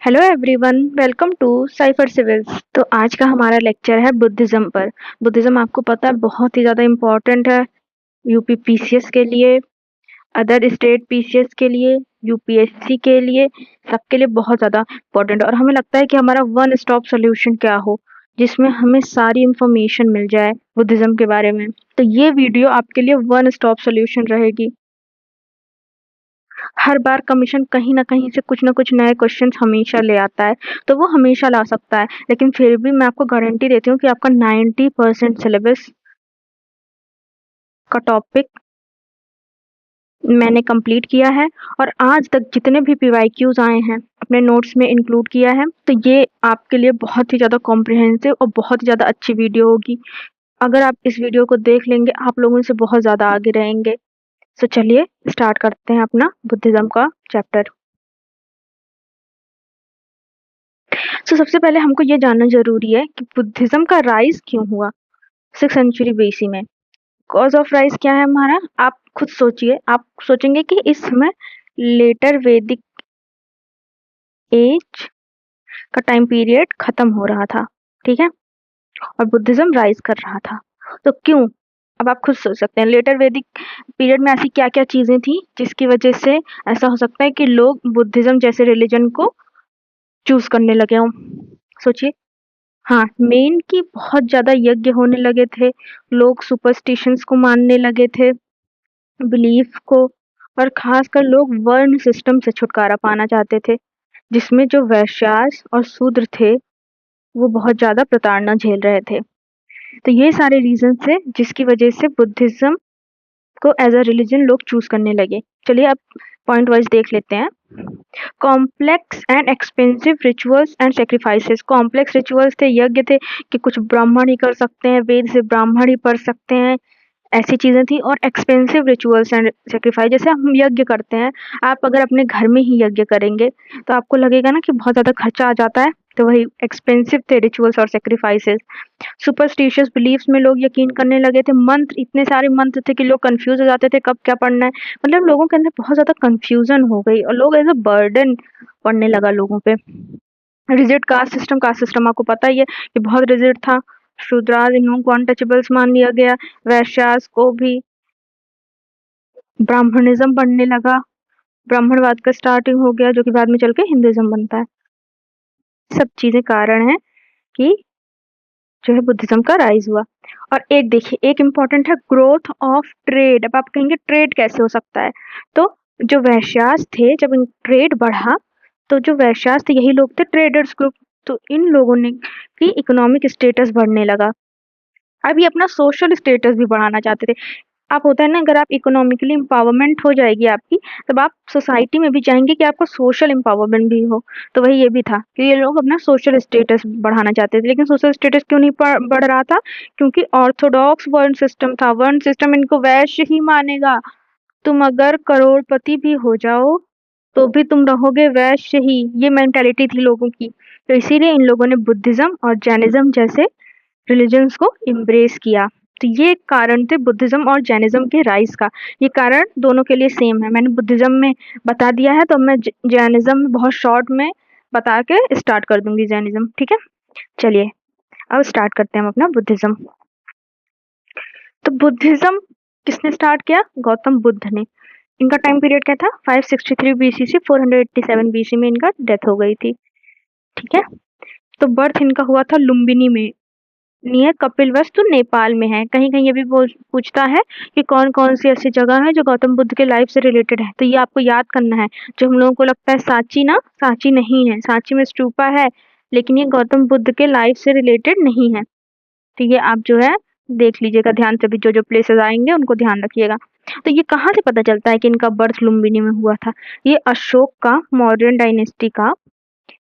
Hello everyone, welcome to Cipher Civils. तो आज का हमारा लेक्चर है बुद्धिज्म पर। बुद्धिज्म आपको पता है बहुत ही ज़्यादा इम्पोर्टेंट है यूपी पीसीएस के लिए, अदर स्टेट पीसीएस के लिए, यूपीएससी के लिए, सबके लिए बहुत ज़्यादा इम्पोर्टेंट है। और हमें लगता है कि हमारा वन स्टॉप सोल्यूशन क्या हो जिसमें हमें सारी इंफॉर्मेशन मिल जाए बुद्धिज्म के बारे में। तो ये वीडियो आपके लिए वन स्टॉप सोल्यूशन रहेगी। हर बार कमीशन कहीं न कहीं से कुछ न कुछ नए क्वेश्चंस हमेशा ले आता है, तो वो हमेशा ला सकता है। लेकिन फिर भी मैं आपको गारंटी देती हूँ कि आपका 90% सिलेबस का टॉपिक मैंने कंप्लीट किया है और आज तक जितने भी पीवाईक्यूज़ आए हैं, अपने नोट्स में इंक्लूड किया है। तो ये आपके लिए बहुत ही ज़्यादा कॉम्प्रिहेंसिव और बहुत ही ज़्यादा अच्छी वीडियो होगी। अगर आप इस वीडियो को देख लेंगे, आप लोगों से बहुत ज़्यादा आगे रहेंगे। सो चलिए स्टार्ट करते हैं अपना बुद्धिज़्म का चैप्टर। सबसे पहले हमको ये जानना ज़रूरी है कि बुद्धिज़्म का राइज़ क्यों हुआ 6th सेंचुरी बीसी में। कॉज़ ऑफ राइज़ क्या है हमारा? आप खुद सोचिए, आप सोचेंगे कि इस समय लेटर वैदिक एज का टाइम पीरियड खत्म हो रहा था, ठीक है? और बुद्धिज़्म राइज़ कर रहा था। तो क्यों? अब आप खुद सोच सकते हैं लेटर वैदिक पीरियड में ऐसी क्या-क्या चीज़ें थी जिसकी वजह से ऐसा हो सकता है कि लोग बुद्धिज़्म जैसे रिलिजन को चूज़ करने लगे हों। सोचिए। हाँ, मेन कि बहुत ज़्यादा यज्ञ होने लगे थे, लोग सुपरस्टिशंस को मानने लगे थे, बिलीफ को, और ख़ासकर लोग वर्ण सिस्टम से छुटकारा पाना चाहते थे, जिसमें जो वैश्यास और शूद्र थे, वो बहुत ज़्यादा प्रताड़ना झेल रहे थे। तो ये सारे रीज़न्स थे जिसकी वजह से बुद्धिज़्म को एज़ अ रिलिजन लोग चूज़ करने लगे। चलिए अब पॉइंट वाइज़ देख लेते हैं। Complex and expensive rituals and sacrifices. Complex rituals थे, यज्ञ थे कि कुछ ब्राह्मण ही कर सकते हैं, वेद से ब्राह्मण ही पढ़ सकते हैं, ऐसी चीज़ें थी। और एक्सपेंसिव रिचुअल्स एंड सैक्रिफाइस, जैसे हम यज्ञ करते हैं, आप अगर अपने घर में ही यज्ञ करेंगे तो आपको लगेगा ना कि बहुत ज़्यादा खर्चा आ जाता है, तो वही एक्सपेंसिव थे रिचुअल्स और सैक्रिफाइसेस। सुपरस्टिशियस बिलीफ्स में लोग यकीन करने लगे थे, मंत्र, इतने सारे मंत्र थे कि लोग कंफ्यूज हो जाते थे कब क्या पढ़ना है। मतलब लोगों के अंदर बहुत ज़्यादा कंफ्यूजन हो गई और लोग एज अ बर्डन पड़ने लगा लोगों पे। रिजिड कास्ट सिस्टम आपको पता ही है कि बहुत रिजिड था। शूद्राज इन लोगों को अनटचेबल्स मान लिया गया, वैश्यास को भी। ब्राह्मणिज्म बढ़ने लगा, ब्राह्मणवाद का स्टार्टिंग हो गया जो कि बाद में चल के हिंदुइज्म बनता है। सब चीजें कारण है कि जो है बुद्धिज्म का राइज हुआ। और एक देखिए, एक इम्पोर्टेंट है ग्रोथ ऑफ ट्रेड। अब आप कहेंगे ट्रेड कैसे हो सकता है? तो जो वैश्यास थे, जब इन ट्रेड बढ़ा तो जो वैश्यास थे यही लोग थे ट्रेडर्स ग्रुप, तो इन लोगों ने की इकोनॉमिक स्टेटस बढ़ने लगा। अब ये अपना सोशल स्टेटस भी बढ़ाना चाहते थे। आप होता है ना, अगर आप इकोनॉमिकली एम्पावरमेंट हो जाएगी आपकी, तब आप सोसाइटी में भी चाहेंगे कि आपका सोशल एम्पावरमेंट भी हो। तो वही ये भी था कि ये लोग अपना सोशल स्टेटस बढ़ाना चाहते थे। लेकिन सोशल स्टेटस क्यों नहीं बढ़ रहा था? क्योंकि ऑर्थोडॉक्स वर्ण सिस्टम था। वर्ण सिस्टम इनको वैश्य ही मानेगा। तुम अगर करोड़पति भी हो जाओ तो भी तुम रहोगे वैश्य ही, ये मेंटालिटी थी लोगों की। तो इसीलिए इन लोगों ने बुद्धिज्म और जैनिज्म जैसे रिलीजन्स को एम्ब्रेस किया। तो ये कारण थे बुद्धिज्म और जैनिज्म के राइज का। ये कारण दोनों के लिए सेम है। मैंने बुद्धिज्म में बता दिया है, तो मैं जैनिज्म में बहुत शॉर्ट में बता के स्टार्ट कर दूंगी जैनिज्म, ठीक है? चलिए अब स्टार्ट करते हैं हम अपना बुद्धिज्म। तो बुद्धिज्म किसने स्टार्ट किया? गौतम बुद्ध ने। इनका टाइम पीरियड क्या था? 563 बीसी से 487 बीसी में इनका डेथ हो गई थी, ठीक है? तो बर्थ इनका हुआ था लुम्बिनी में, नियर कपिलवस्तु, नेपाल में है। कहीं-कहीं ये भी पूछता है कि कौन-कौन सी ऐसी जगह है जो गौतम बुद्ध के लाइफ से रिलेटेड है, तो ये आपको याद करना है। जो हम लोगों को लगता है सांची ना, सांची नहीं है। सांची में स्तूपा है, लेकिन ये गौतम बुद्ध के लाइफ से रिलेटेड नहीं है। तो ये आप जो है देख लीजिएगा ध्यान से, भी जो-जो प्लेसेस आएँगे उनको ध्यान रखिएगा। तो ये कहाँ से पता चलता है कि इनका बर्थ लुम्बिनी में हुआ था? ये अशोक का मौर्यन डायनेस्टी का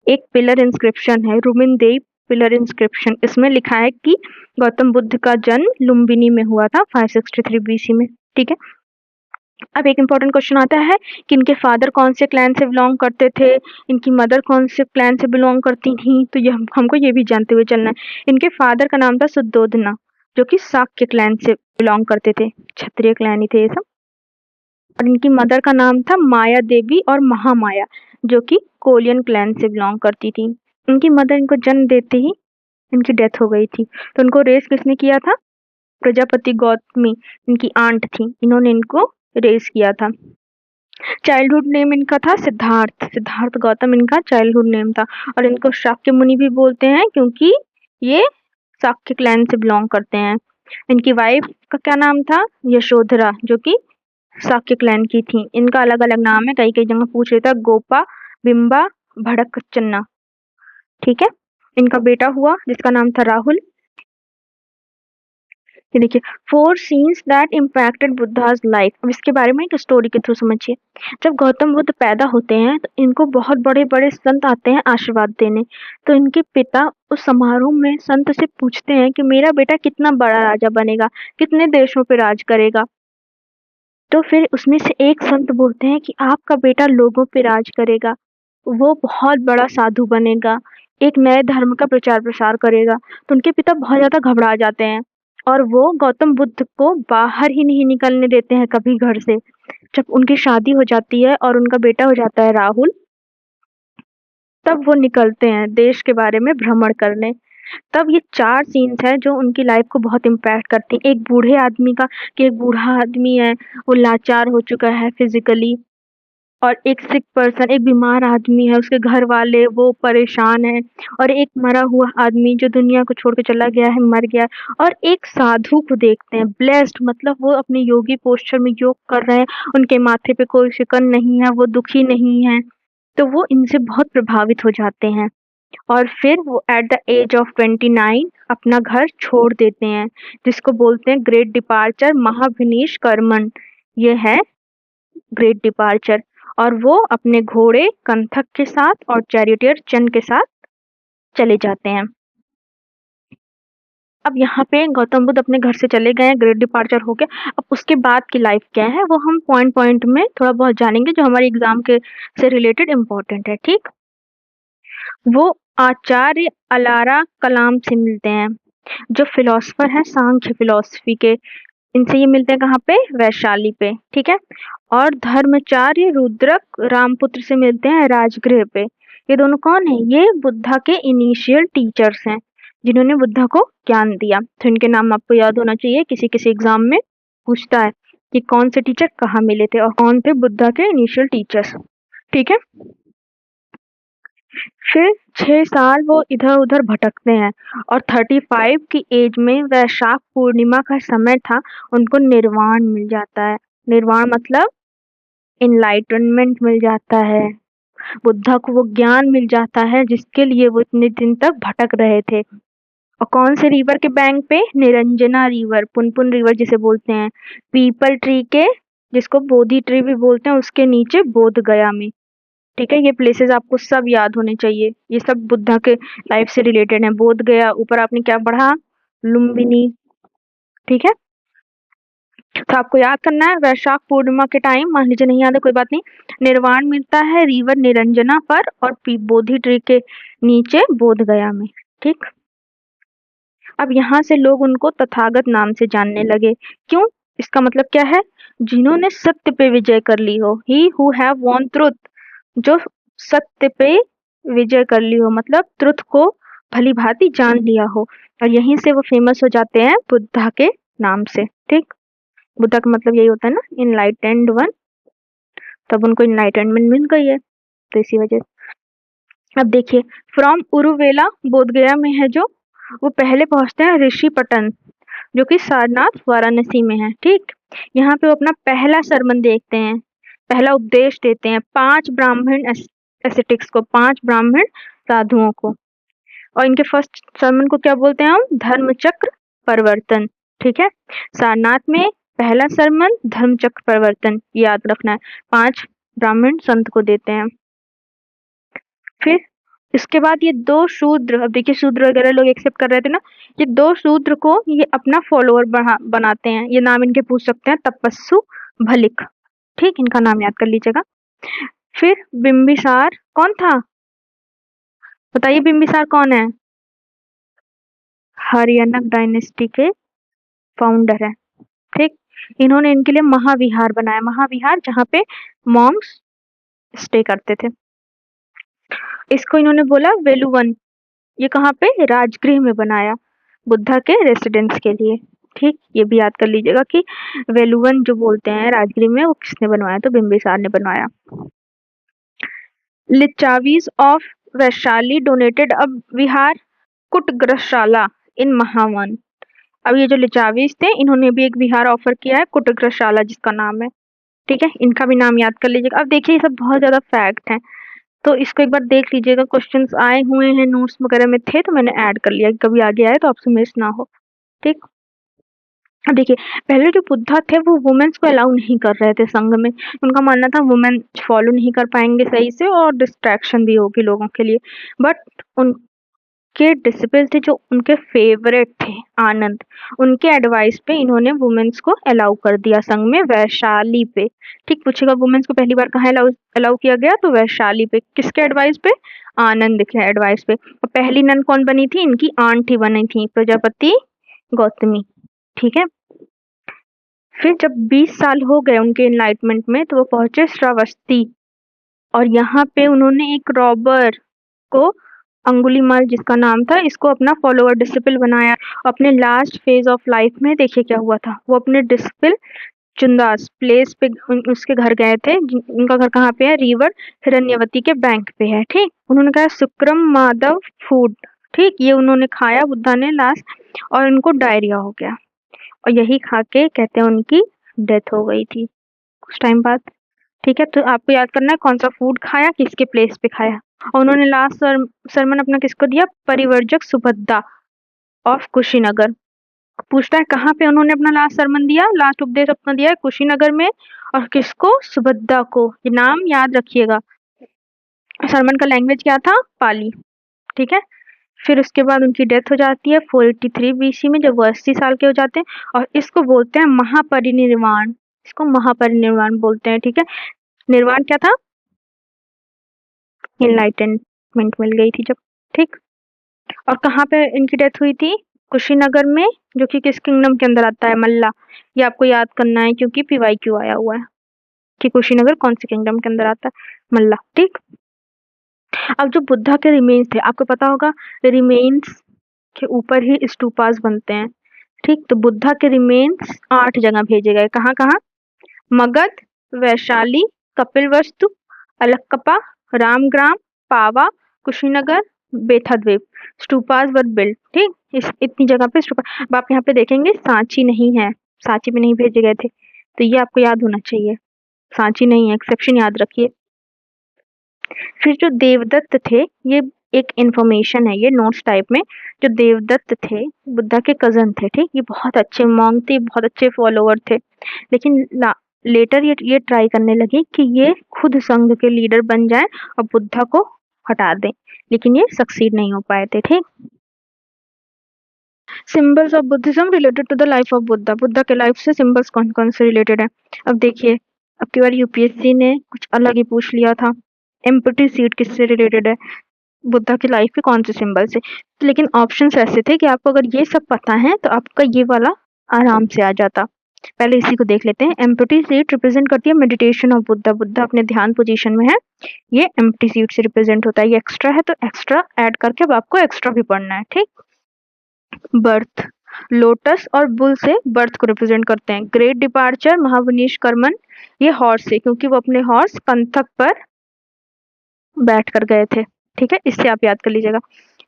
एक पिलर इंस्क्रिप्शन है, रुमिनदेई पिलर इंस्क्रिप्शन। इसमें लिखा है कि गौतम बुद्ध का जन्म लुम्बिनी में हुआ था 563 बीसी में, ठीक है? अब एक इम्पोर्टेंट क्वेश्चन आता है कि इनके फादर कौन से क्लैन से बिलोंग करते थे, इनकी मदर कौन से क्लैन से बिलोंग करती थी, तो ये हमको ये भी जानते हुए चलना है। इनके फादर का नाम था सुद्धोधना, जो कि शाक्य क्लैन से बिलोंग करते थे, क्षत्रिय क्लैन ही थे ये सब। और इनकी मदर का नाम था माया देवी और महामाया, जो कि कोलियन क्लैन से बिलोंग करती थी। इनकी मदर इनको जन्म देते ही इनकी डेथ हो गई थी। तो उनको रेज़ किसने किया था? प्रजापति गौतमी इनकी आंट थी। इन्होंने इनको रेज़ किया था। चाइल्डहुड नेम इनका था सिद्धार्थ। सिद्धार्थ गौतम इनका चाइल्डहुड नेम था और इनको शाक्य मुनि भी बोलते हैं क्योंकि ये शाक्य क्लैन से बिलोंग करते हैं। इनकी वाइफ का क्या नाम था? यशोधरा, जो कि शाक्य क्लैन की थी। इनका अलग-अलग नाम है, कई-कई जगह पूछ लेता है, गोपा, बिंबा, भड़कचन्ना। ठीक है? इनका बेटा हुआ जिसका नाम था राहुल। ये देखिए 4 सीन्स दैट इम्पैक्टेड बुद्धा's लाइफ। अब इसके बारे में एक स्टोरी के थ्रू समझिए। जब गौतम बुद्ध पैदा होते हैं तो इनको बहुत बड़े-बड़े संत आते हैं आशीर्वाद देने। तो इनके पिता उस समारोह में संत से पूछते हैं कि मेरा बेटा कितना बड़ा राजा बनेगा, कितने देशों पे राज करेगा। तो फिर उसमें से एक संत बोलते हैं कि आपका बेटा लोगों पे राज करेगा, वो बहुत बड़ा साधु बनेगा, एक नए धर्म का प्रचार-प्रसार करेगा। तो उनके पिता बहुत ज़्यादा घबरा जाते हैं और वो गौतम बुद्ध को बाहर ही नहीं निकलने देते हैं कभी घर से। जब उनकी शादी हो जाती है और उनका बेटा हो जाता है राहुल, तब वो निकलते हैं देश के बारे में भ्रमण करने। तब ये 4 सीन्स हैं जो उनकी लाइफ को बहुत इम्पैक्ट करती हैं। एक बूढ़े आदमी का कि एक बूढ़ा आदमी है, वो लाचार हो चुका है फिज़िकली और एक सिक पर्सन, एक बीमार आदमी है, उसके घर वाले वो परेशान हैं और एक मरा हुआ आदमी जो दुनिया को छोड़ के चला गया है, मर गया है और एक साधु को देखते हैं, ब्लेस्ड मतलब वो अपने योगी पोस्चर में योग कर रहे हैं, उनके माथे पे कोई शिकन नहीं है, वो दुखी नहीं है। तो वो इनसे बहुत प्रभावित हो जाते हैं। और फिर वो एट द एज ऑफ 29 अपना घर छोड़ देते हैं, जिसको बोलते हैं ग्रेट डिपार्चर, महाविनीश कर्मन। ये है ग्रेट डिपार्चर और वो अपने घोड़े कंथक के साथ और चैरियटियर चन के साथ चले जाते हैं। अब यहाँ पे गौतम बुद्ध अपने घर से चले गए हैं, ग्रेट डिपार्चर हो गया। अब उसके बाद की लाइफ क्या है वो हम पॉइंट में थोड़ा बहुत जानेंगे जो हमारे एग्जाम के से रिलेटेड इम्पोर्टेंट है। ठीक, वो आचार्य अलारा कलाम से मिलते हैं जो फिलोसफर है सांख्य फिलोसफी के। इनसे ये मिलते हैं कहाँ पे? वैशाली पे। ठीक है, और धर्माचार्य रुद्रक रामपुत्र से मिलते हैं राजगृह पे। ये दोनों कौन है? ये बुद्धा के इनिशियल टीचर्स हैं जिन्होंने बुद्धा को ज्ञान दिया। तो इनके नाम आपको याद होना चाहिए, किसी किसी एग्जाम में पूछता है कि कौन से टीचर कहाँ मिले थे और कौन थे बुद्धा के इनिशियल टीचर्स। ठीक है, फिर 6 साल वो इधर-उधर भटकते हैं और 35 की एज में वैशाख पूर्णिमा का समय था, उनको निर्वाण मिल जाता है। निर्वाण मतलब एनलाइटनमेंट मिल जाता है। बुद्धा को वो ज्ञान मिल जाता है जिसके लिए वो इतने दिन तक भटक रहे थे। और कौन से रिवर के बैंक पे? निरंजना रिवर, पुनपुन रिवर जिसे बोलते हैं। पीपल ट्री के, जिसको बोधि ट्री भी बोलते हैं, उसके नीचे बोध गया में। ठीक है, ये प्लेसेस आपको सब याद होने चाहिए। ये सब बुद्धा के लाइफ से रिलेटेड हैं। बोध गया, ऊपर आपने क्या पढ़ा? लुम्बिनी। ठीक है, तो आपको याद करना है वैशाख पूर्णिमा के टाइम, मान लीजिए नहीं याद है कोई बात नहीं, निर्वाण मिलता है रिवर निरंजना पर और बोधि ट्री के नीचे बोध गया में। ठीक, अब यहाँ से लोग उनको तथागत नाम से जानने लगे। क्यों? इसका मतलब क्या है? जिन्होंने सत्य पे विजय कर ली हो, he who have von truth, जो सत्य पे विजय कर ली हो, मतलब ट्रुथ को भली भांति जान लिया हो। और यहीं से वो फेमस हो जाते हैं बुद्धा के नाम से। ठीक, बुद्धा का मतलब यही होता है ना, इनलाइटेंड वन। तब उनको इनलाइटनमेंट मिल गई है, तो इसी वजह से। अब देखिए, फ्रॉम उरुवेला बोध गया में है जो, वो पहले पहुंचते हैं ऋषिपटन जो कि सारनाथ वाराणसी में है। ठीक, यहाँ पे वो अपना पहला सरमन देखते हैं, पहला उपदेश देते हैं 5 ब्राह्मण एसेटिक्स को, 5 ब्राह्मण साधुओं को। और इनके फर्स्ट सरमन को क्या बोलते हैं हम? धर्मचक्र परिवर्तन। ठीक है, सारनाथ में पहला सरमन धर्मचक्र परिवर्तन, याद रखना है। 5 ब्राह्मण संत को देते हैं। फिर इसके बाद ये 2 शूद्र, अब देखिए शूद्र वगैरह लोग एक्सेप्ट कर रहे थे ना, ये 2 शूद्र को ये अपना फॉलोअर बनाते हैं। ये नाम इनके पूछ सकते हैं, तपस्सु भलिक। ठीक, इनका नाम याद कर लीजिएगा। फिर बिम्बिसार कौन था? बताइए बिम्बिसार कौन है? हरियाणक डायनेस्टी के फाउंडर है। ठीक, इन्होंने इनके लिए महाविहार बनाया, महाविहार जहाँ पे मॉन्क्स स्टे करते थे। इसको इन्होंने बोला वेलुवन। ये कहाँ पे? राजगृह में बनाया, बुद्धा के रेसिडेंस के लिए। ठीक, ये भी याद कर लीजिएगा कि वेलुवन जो बोलते हैं राजगृह में, वो किसने बनवाया? तो बिंबिसार ने बनवाया। लिच्चावीज ऑफ वैशाली डोनेटेड अ विहार कुटग्रशाला इन महावन। अब ये जो लिचावीज थे, इन्होंने भी एक विहार ऑफर किया है कुटग्रशाला, जिसका नाम है। ठीक है, इनका भी नाम याद कर लीजिएगा। अब देखिए, ये सब बहुत ज्यादा फैक्ट है, तो इसको एक बार देख लीजिएगा। क्वेश्चंस आए हुए हैं, नोट्स वगैरह में थे, तो मैंने ऐड कर लिया, कभी आगे आए तो आपसे मिस ना हो। ठीक, अब देखिए, पहले जो बुद्धा थे वो वुमेन्स को अलाउ नहीं कर रहे थे संघ में। उनका मानना था वुमेन फॉलो नहीं कर पाएंगे सही से, और डिस्ट्रैक्शन भी होगी लोगों के लिए। बट उनके डिसिपल्स थे जो उनके फेवरेट थे, आनंद, उनके एडवाइस पे इन्होंने वुमेन्स को अलाउ कर दिया संघ में, वैशाली पे। ठीक, पूछेगा वुमेन्स को पहली बार कहाँ अलाउ अलाउ किया गया? तो वैशाली पे। किसके एडवाइस पे? आनंद के एडवाइस पे। और पहली नन कौन बनी थी? इनकी आंट ही बनी थी, प्रजापति गौतमी। ठीक है, फिर जब 20 साल हो गए उनके एनलाइटमेंट में, तो वो पहुंचे श्रावस्ती, और यहाँ पे उन्होंने एक रॉबर को, अंगुलीमाल जिसका नाम था, इसको अपना फॉलोअर डिसिपल बनाया। अपने लास्ट फेज ऑफ लाइफ में देखिए क्या हुआ था, वो अपने डिसिपल चुंदास प्लेस पे उसके घर गए थे। उनका घर कहाँ पे है? रिवर हिरण्यवती के बैंक पे है। ठीक, उन्होंने कहा सुक्रम माधव फूड। ठीक, ये उन्होंने खाया बुद्धा ने लास्ट, और उनको डायरिया हो गया, और यही खा के कहते हैं उनकी डेथ हो गई थी कुछ टाइम बाद। ठीक है, तो आपको याद करना है कौन सा फूड खाया, किसके प्लेस पे खाया। और उन्होंने लास्ट सरमन अपना किसको दिया? परिवर्जक सुभद्दा ऑफ कुशीनगर। पूछता है कहाँ पे उन्होंने अपना लास्ट सरमन दिया, लास्ट उपदेश अपना दिया है? कुशीनगर में। और किसको? सुभद्दा को। ये नाम याद रखिएगा। सरमन का लैंग्वेज क्या था? पाली। ठीक है, फिर उसके बाद उनकी डेथ हो जाती है 483 बीसी में, जब वो 80 साल के हो जाते हैं, और इसको बोलते हैं महापरिनिर्वाण। इसको महापरिनिर्वाण बोलते हैं। ठीक है, निर्वाण क्या था? एनलाइटनमेंट मिल गई थी जब। ठीक, और कहाँ पे इनकी डेथ हुई थी? कुशीनगर में, जो कि किस किंगडम के अंदर आता है? मल्ला। ये आपको याद करना है, क्योंकि PYQ आया हुआ है कि कुशीनगर कौन से किंगडम के अंदर आता है? मल्ला। ठीक, अब जो बुद्धा के रिमेन्स थे, आपको पता होगा रिमेन्स के ऊपर ही स्टूपास बनते हैं। ठीक, तो बुद्धा के रिमेन्स 8 जगह भेजे गए। कहाँ कहाँ? Magadh, Vaishali, Kapilavastu, Allakappa, Ramagrama, Pava, Kushinagar, Bethadvipa. Stupas were built. ठीक, इस इतनी जगह पे स्टूपा। अब आप यहाँ पे देखेंगे सांची नहीं है, सांची में नहीं भेजे गए थे, तो ये आपको याद होना चाहिए, सांची नहीं है, एक्सेप्शन याद रखिए। फिर जो देवदत्त थे, ये एक इंफॉर्मेशन है, ये नोट्स टाइप में। जो देवदत्त थे बुद्धा के कजन थे। ठीक, ये बहुत अच्छे मॉन्क थे, बहुत अच्छे फॉलोअर थे, लेकिन लेटर ये ट्राई करने लगे कि ये खुद संघ के लीडर बन जाए और बुद्धा को हटा दें, लेकिन ये सक्सीड नहीं हो पाए थे। ठीक, symbols of Buddhism related to the life of Buddha. Buddha के लाइफ से सिंबल्स कौन कौन से रिलेटेड है? अब देखिए, अब की बार यूपीएससी ने कुछ अलग ही पूछ लिया था, एम्प्टी सीट किससे रिलेटेड है? बुद्धा की लाइफ के कौन से सिंबल से? लेकिन ऑप्शंस ऐसे थे कि आपको अगर ये सब पता है तो आपका ये वाला आराम से आ जाता। पहले इसी को देख लेते हैं। एम्प्टी सीट रिप्रेजेंट करती है मेडिटेशन ऑफ बुद्धा। बुद्धा अपने ध्यान पोजीशन में है, ये एम्प्टी सीट से रिप्रेजेंट होता है। ये एक्स्ट्रा है, तो एक्स्ट्रा ऐड करके अब आपको एक्स्ट्रा भी पढ़ना है। ठीक, बर्थ, लोटस और बुल से बर्थ को रिप्रेजेंट करते हैं। ग्रेट डिपार्चर, महावनीश कर्मन, ये हॉर्स से, क्योंकि वो अपने हॉर्स पंथक पर बैठ कर गए थे। ठीक है, इससे आप याद कर लीजिएगा।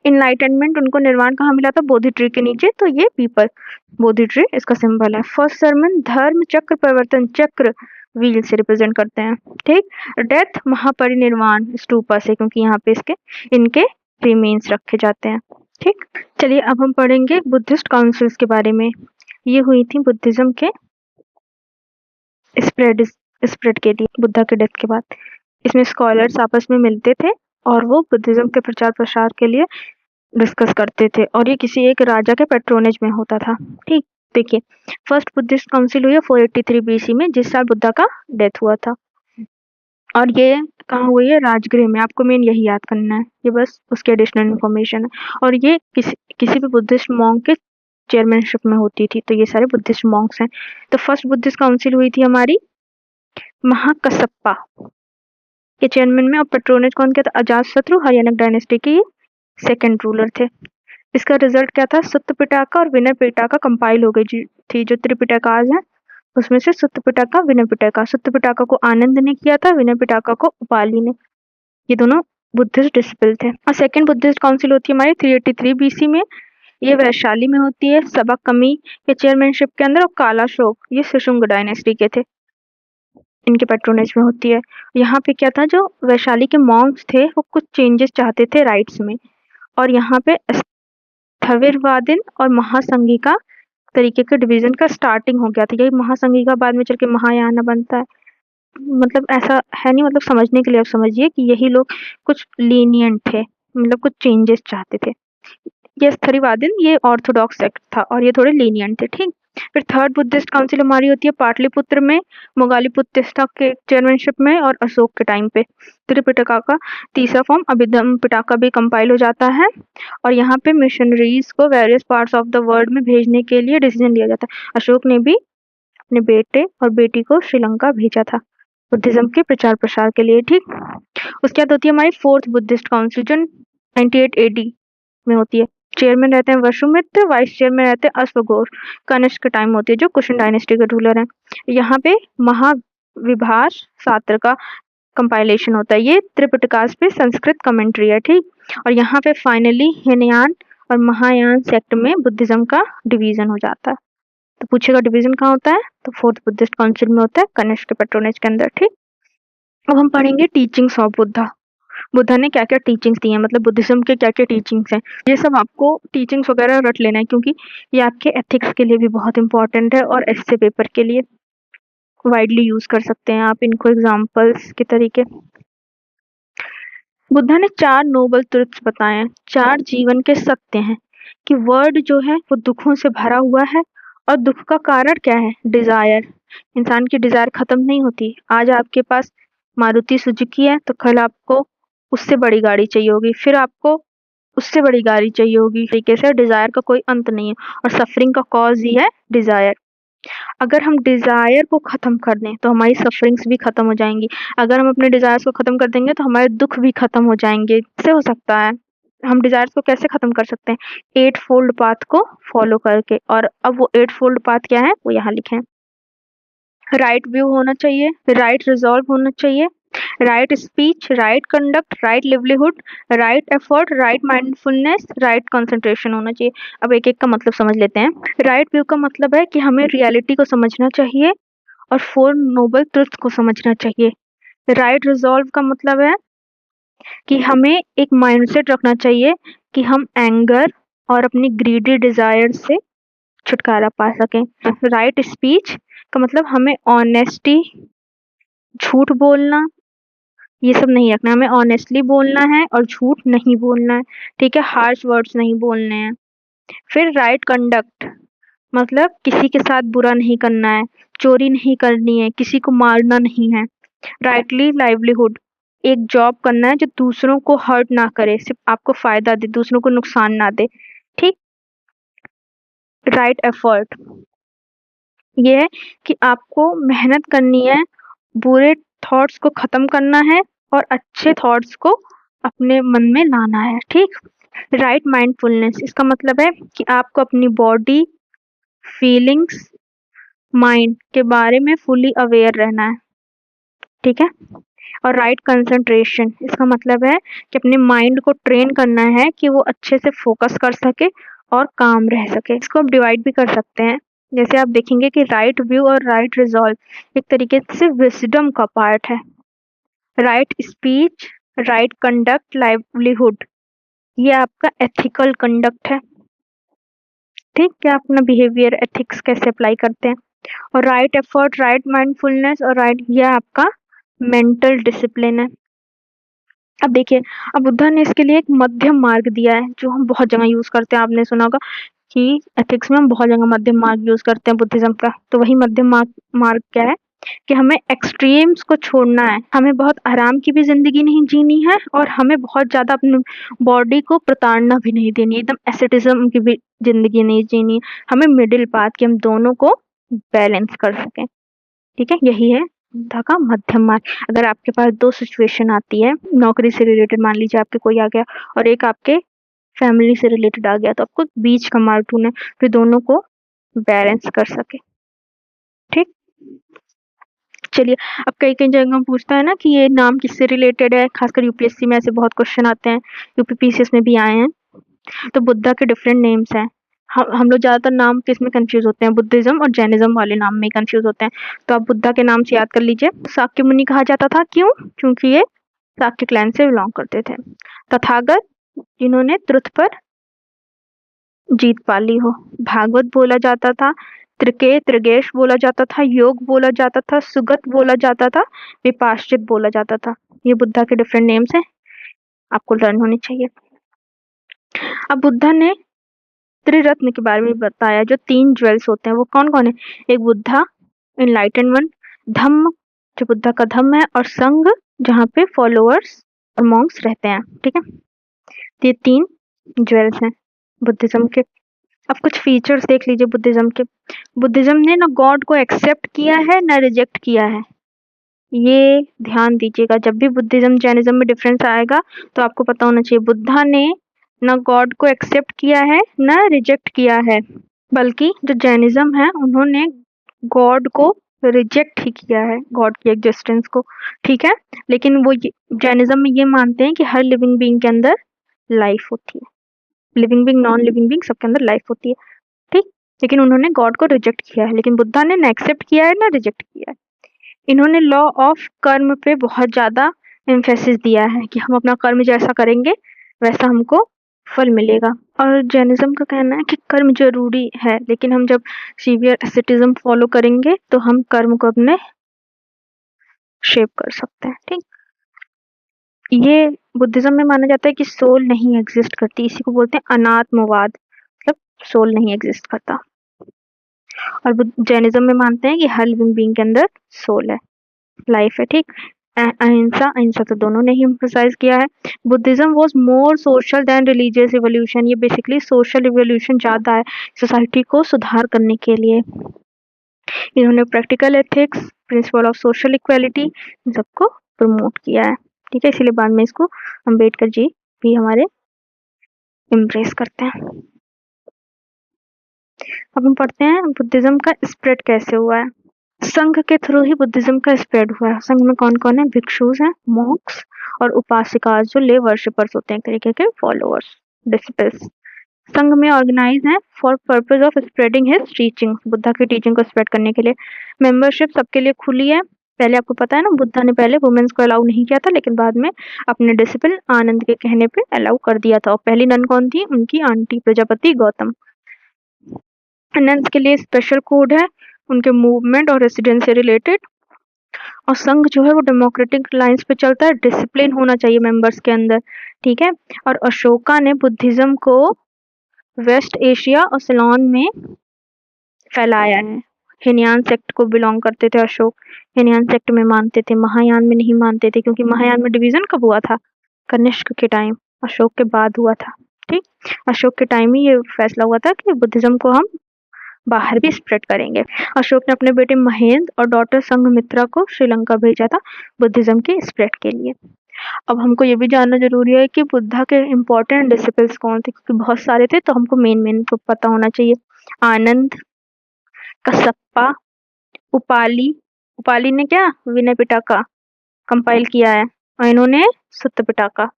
इनलाइटनमेंट, उनको निर्वाण कहाँ मिला था? बोधि ट्री के नीचे, तो ये पीपल, बोधि ट्री इसका सिंबल है। फर्स्ट सरमन, धर्म चक्र परिवर्तन चक्र व्हील से रिप्रेजेंट करते हैं। ठीक, डेथ महापरिनिर्वाण स्टूपा से, क्योंकि यहाँ पे इनके रिमेन्स रखे जाते हैं। ठीक, चलिए अब हम पढ़ेंगे बुद्धिस्ट काउंसिल्स के बारे में। ये हुई थी बुद्धिज्म के स्प्रेड के लिए बुद्धा के डेथ के बाद। इसमें स्कॉलर्स आपस में मिलते थे और वो बुद्धिज्म के प्रचार प्रसार के लिए डिस्कस करते थे, और ये किसी एक राजा के पेट्रोनेज में होता था। ठीक, देखिए, फर्स्ट बुद्धिस्ट काउंसिल हुई है 483 बीसी में, जिस साल बुद्धा का डेथ हुआ था, और ये कहाँ हुई है? राजगृह में। आपको मेन यही याद करना है, ये बस उसके एडिशनल इन्फॉर्मेशन है। और ये किसी भी बुद्धिस्ट मॉन्क के चेयरमैनशिप में होती थी, तो ये सारे बुद्धिस्ट मॉन्क्स हैं। तो फर्स्ट बुद्धिस्ट काउंसिल हुई थी हमारी महाकसप्पा के चेयरमैन में, और पेट्रोनेज कौन किया था? अजातशत्रु हर्याणक डायनेस्टी की सेकंड रूलर थे। इसका रिजल्ट क्या था? सुत्त पिटाका और विनय पिटाका कंपाइल हो गई थी। जो त्रिपिटकाज है उसमें से सुत्त पिटाका, विनय पिटाका। सुत्त पिटाका को आनंद ने किया था, विनय पिटाका को उपाली ने। ये दोनों बुद्धिस्ट डिसिपल थे। और सेकंड बुद्धिस्ट काउंसिल होती है हमारी 383 बीसी में। ये वैशाली में होती है, सबा कमी के चेयरमैनशिप के अंदर, और कालाशोक ये सुशुंग डायनेस्टी के थे, इनके पेट्रोनेज में होती है। यहाँ पे क्या था, जो वैशाली के मॉन्क्स थे वो कुछ चेंजेस चाहते थे राइट्स में, और यहाँ पे स्थविरवादिन और महासंघिका तरीके के डिवीजन का स्टार्टिंग हो गया था। यही महासंघिका बाद में चल के महायाना बनता है। मतलब ऐसा है नहीं, मतलब समझने के लिए आप समझिए कि यही लोग कुछ लीनियंट थे, मतलब कुछ चेंजेस चाहते थे। ये स्थरीवादन ये ऑर्थोडॉक्स सेक्ट था और ये थोड़े लीनियंट थे, ठीक। फिर थर्ड बुद्धिस्ट काउंसिल हमारी होती है पाटलिपुत्र में, मोगालीपुत्र के चेयरमैनशिप में, और अशोक के टाइम पे। त्रिपिटका का तीसरा फॉर्म अभिधम पिटाका भी कंपाइल हो जाता है, और यहाँ पे मिशनरीज को various parts of the world में भेजने के लिए डिसीजन लिया जाता है। अशोक ने भी अपने बेटे और बेटी को श्रीलंका भेजा था बुद्धिज्म के प्रचार प्रसार के लिए, ठीक। उसके बाद होती है हमारी फोर्थ बुद्धिस्ट काउंसिल जो 98 एडी में होती है। चेयरमैन रहते हैं वसुमित्र, वाइस चेयरमैन रहते हैं अश्वघोष। कनिष्क के टाइम होती है, जो कुशन डायनेस्टी के रूलर हैं। यहाँ पे महाविभाष शास्त्र का कंपाइलेशन होता है। ये त्रिपिटकास पे संस्कृत कमेंट्री है, ठीक। और यहाँ पे फाइनली हीनयान और महायान सेक्ट में बुद्धिज्म का डिवीजन हो जाता है। तो पूछेगा डिवीजन कहाँ होता है, तो फोर्थ बुद्धिस्ट काउंसिल में होता है, कनिष्क के पेट्रोनेज के अंदर, ठीक। अब हम पढ़ेंगे टीचिंग्स ऑफ बुद्धा। बुद्धा ने क्या क्या टीचिंग्स दी हैं, मतलब बुद्धिज्म के क्या क्या टीचिंग्स हैं। ये सब आपको टीचिंग्स वगैरह रट लेना है, क्योंकि ये आपके एथिक्स के लिए भी बहुत इंपॉर्टेंट है, और एस्से पेपर के लिए वाइडली यूज कर सकते हैं आप इनको एग्जाम्पल्स के तरीके। बुद्धा ने 4 नोबल ट्रुथ्स बताए हैं, 4 जीवन के सत्य हैं कि वर्ल्ड जो है वो दुखों से भरा हुआ है, और दुख का कारण क्या है? डिजायर। इंसान की डिजायर खत्म नहीं होती। आज आपके पास मारुति सुजुकी है तो कल आपको उससे बड़ी गाड़ी चाहिए होगी, फिर आपको उससे बड़ी गाड़ी चाहिए होगी। तरीके से डिजायर का कोई अंत नहीं है, और सफरिंग का कॉज ही है डिजायर। अगर हम डिजायर को खत्म कर दें तो हमारी सफरिंग्स भी खत्म हो जाएंगी। अगर हम अपने डिजायर्स को खत्म कर देंगे तो हमारे दुख भी खत्म हो जाएंगे। इससे हो सकता है। हम डिजायर्स को कैसे खत्म कर सकते हैं? 8 फोल्ड पाथ को फॉलो करके। और अब वो 8 फोल्ड पाथ क्या है वो यहाँ लिखे हैं। राइट व्यू होना चाहिए, राइट रिजॉल्व होना चाहिए, right speech, right conduct, right livelihood, right effort, right mindfulness, right concentration होना चाहिए। अब एक एक का मतलब समझ लेते हैं। राइट व्यू का मतलब है कि हमें रियलिटी को समझना चाहिए और 4 नोबल ट्रुथ्स को समझना चाहिए। राइट रिजॉल्व का मतलब है कि हमें एक माइंडसेट रखना चाहिए कि हम एंगर और अपनी ग्रीडी डिजायर से छुटकारा पा सकें। राइट स्पीच का मतलब हमें ऑनेस्टी, झूठ बोलना, ये सब नहीं रखना। हमें ऑनेस्टली बोलना है और झूठ नहीं बोलना है, ठीक है। हार्श वर्ड्स नहीं बोलने हैं। फिर राइट कंडक्ट मतलब किसी के साथ बुरा नहीं करना है, चोरी नहीं करनी है, किसी को मारना नहीं है। राइटली लाइवलीहुड एक जॉब करना है जो दूसरों को हर्ट ना करे, सिर्फ आपको फायदा दे, दूसरों को नुकसान ना दे, ठीक। राइट एफर्ट ये है कि आपको मेहनत करनी है, बुरे थॉट्स को खत्म करना है और अच्छे थॉट्स को अपने मन में लाना है, ठीक। राइट माइंडफुलनेस इसका मतलब है कि आपको अपनी बॉडी, फीलिंग्स, माइंड के बारे में फुली अवेयर रहना है, ठीक है। और राइट कंसंट्रेशन इसका मतलब है कि अपने माइंड को ट्रेन करना है कि वो अच्छे से फोकस कर सके और काम रह सके। इसको आप डिवाइड भी कर सकते हैं। जैसे आप देखेंगे कि राइट व्यू और राइट रिजॉल्व एक तरीके से विजडम का पार्ट है। Right speech, right conduct, livelihood ये आपका एथिकल कंडक्ट है, ठीक। क्या अपना बिहेवियर एथिक्स कैसे अप्लाई करते हैं। और राइट एफर्ट, राइट माइंडफुलनेस और राइट ये आपका मेंटल डिसिप्लिन है। अब देखिए, अब बुद्धा ने इसके लिए एक मध्यम मार्ग दिया है जो हम बहुत जगह यूज करते हैं। आपने सुना होगा कि एथिक्स में हम बहुत जगह मध्यम मार्ग यूज करते हैं बुद्धिज्म का। तो वही मध्यम मार्ग क्या है कि हमें एक्सट्रीम्स को छोड़ना है। हमें बहुत आराम की भी जिंदगी नहीं जीनी है और हमें बहुत ज्यादा अपनी बॉडी को प्रताड़ना भी नहीं देनी, एकदम एसेटिज्म की भी जिंदगी नहीं जीनी। हमें मिडिल पाथ कि हम दोनों को बैलेंस कर सकें, ठीक है। यही है बुद्धा का मध्यम मार्ग। अगर आपके पास 2 सिचुएशन आती है, नौकरी से रिलेटेड मान लीजिए आपके कोई आ गया और एक आपके फैमिली से रिलेटेड आ गया, तो आपको बीच का मार्ग ढूँढना है, फिर दोनों को बैलेंस कर सके। ठीक? चलिए, अब कई-कई जगह पूछता है ना कि ये नाम किससे रिलेटेड है, खासकर यूपीएससी में ऐसे बहुत क्वेश्चन आते हैं, यूपीपीसीएस में भी आए हैं। तो बुद्धा के डिफरेंट नेम्स हैं। हम लोग ज़्यादातर नाम किसमें कन्फ्यूज़ होते हैं, बुद्धिज़्म और जैनिज़्म वाले नाम में कन्फ्यूज़ होते हैं। तो आप बुद्धा के नाम से याद कर लीजिए। शाक्य मुनि कहा जाता था, क्यों? क्योंकि ये शाक्य क्लैन से बिलॉन्ग करते थे। तथागत, जिन्होंने त्रुथ पर जीत पा ली हो। भागवत बोला जाता था, त्रिगेश बोला जाता था, योग बोला जाता था, सुगत बोला जाता था, विपाश्चित बोला जाता था। ये बुद्धा के डिफरेंट नेम्स हैं, आपको लर्न होने चाहिए। अब बुद्धा ने त्रिरत्न के बारे में बताया, जो 3 ज्वेल्स होते हैं वो कौन-कौन है? एक बुद्धा, एनलाइटेंड वन, धम्म जो बुद्धा का धम्म है, और संघ जहाँ पे फॉलोअर्स और मॉन्क्स रहते हैं। ठीक है? ये 3 ज्वेल्स हैं बुद्धिज्म के। अब कुछ फीचर्स देख लीजिए बुद्धिज्म के। बुद्धिज्म ने ना गॉड को एक्सेप्ट किया है ना रिजेक्ट किया है। ये ध्यान दीजिएगा, जब भी बुद्धिज्म जैनिज्म में डिफरेंस आएगा तो आपको पता होना चाहिए, बुद्धा ने ना गॉड को एक्सेप्ट किया है ना रिजेक्ट किया है, बल्कि जो जैनिज्म है उन्होंने गॉड को रिजेक्ट ही किया है, गॉड की एग्जिस्टेंस को। ठीक है? लेकिन वो जैनिज्म में ये मानते हैं कि हर लिविंग बीइंग के अंदर लाइफ होती है, living being non living being सबके अंदर लाइफ होती है। ठीक? लेकिन उन्होंने गॉड को रिजेक्ट किया है, लेकिन बुद्धा ने ना एक्सेप्ट किया है ना रिजेक्ट किया है। इन्होंने लॉ ऑफ कर्म पे बहुत ज़्यादा एम्फेसिस दिया है कि हम अपना कर्म जैसा करेंगे वैसा हमको फल मिलेगा। और जैनिज्म का कहना है कि कर्म ज़रूरी है, लेकिन हम जब सीवियर एस्केटिज्म फॉलो करेंगे तो हम कर्म को अपने शेप कर सकते हैं। ठीक? ये बुद्धिज्म में माना जाता है कि सोल नहीं एग्जिस्ट करती, इसी को बोलते हैं अनात्मवाद, मतलब सोल नहीं एग्जिस्ट करता। और जैनिज्म में मानते हैं कि हर लिविंग बीइंग के अंदर सोल है, लाइफ है। ठीक? अहिंसा तो दोनों ने ही एम्फसाइज किया है। Buddhism was more social than religious evolution, ये बेसिकली सोशल इवोल्यूशन ज़्यादा है सोसाइटी को सुधार करने के लिए। इन्होंने practical ethics, principle of social equality, इन सबको प्रमोट किया है। ठीक है? इसीलिए बाद में इसको अम्बेडकर जी भी हमारे इम्प्रेस करते हैं। अब हम पढ़ते हैं बुद्धिज्म का स्प्रेड कैसे हुआ है। संघ के थ्रू ही बुद्धिज्म का स्प्रेड हुआ है। संघ में कौन-कौन है? भिक्षुज हैं, मॉन्क्स और उपासिकास जो ले वर्शिपर्स होते हैं, तरीके के फॉलोअर्स, डिसिपल्स। संघ में ऑर्गेनाइज हैं for purpose of spreading his teaching, Buddha की टीचिंग को स्प्रेड करने के लिए। मेंबरशिप सबके लिए खुली है। पहले आपको पता है ना, बुद्धा ने पहले वुमेन्स को अलाउ नहीं किया था, लेकिन बाद में अपने डिसिपल आनंद के कहने पे अलाउ कर दिया था। और पहली नन कौन थी? उनकी आंटी प्रजापति गौतम। नन्स के लिए स्पेशल कोड है उनके मूवमेंट और रेसिडेंस से रिलेटेड। और संघ जो है वो डेमोक्रेटिक लाइंस पे चलता है, डिसिप्लिन होना चाहिए मेंबर्स के अंदर। ठीक है? और अशोका ने बुद्धिज्म को वेस्ट एशिया और सिलोन में फैलाया है। हिनयान सेक्ट को बिलोंग करते थे अशोक, हिनयान सेक्ट में मानते थे, महायान में नहीं मानते थे, क्योंकि महायान में डिवीजन कब हुआ था? कनिष्क के टाइम, अशोक के बाद हुआ था। ठीक? अशोक के टाइम ही ये फैसला हुआ था कि बुद्धिज्म को हम बाहर भी स्प्रेड करेंगे। अशोक ने अपने बेटे महेंद्र और डॉटर संघमित्रा को श्रीलंका भेजा था बुद्धिज्म के स्प्रेड के लिए। अब हमको ये भी जानना जरूरी है कि बुद्धा के इम्पोर्टेंट डिसिपल्स कौन थे, क्योंकि बहुत सारे थे, तो हमको मेन को पता होना चाहिए। आनंद, कस्सपा, उपाली। उपाली ने क्या? विनय पिटका कंपाइल किया है, और इन्होंने सुत्त पिटका।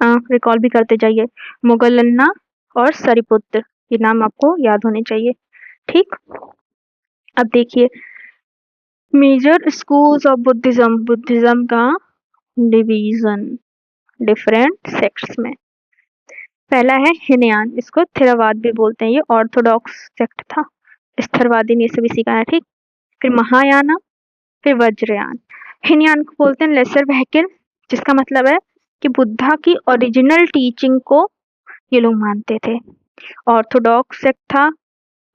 रिकॉल भी करते जाइए। मोगलन्ना और सरिपुत्र, ये नाम आपको याद होने चाहिए। ठीक? अब देखिए major schools of Buddhism, Buddhism का डिवीजन डिफरेंट सेक्ट्स में। पहला है हिनयान, इसको थेरावाद भी बोलते हैं, ये ऑर्थोडॉक्स सेक्ट था, स्थरवादी ने इसे भी सिखाया। ठीक? फिर महायाना, फिर वज्रयान। हिनयान को बोलते हैं लेसर व्हीकल, जिसका मतलब है कि बुद्धा की ओरिजिनल टीचिंग को ये लोग मानते थे। ऑर्थोडॉक्स सेक्ट था,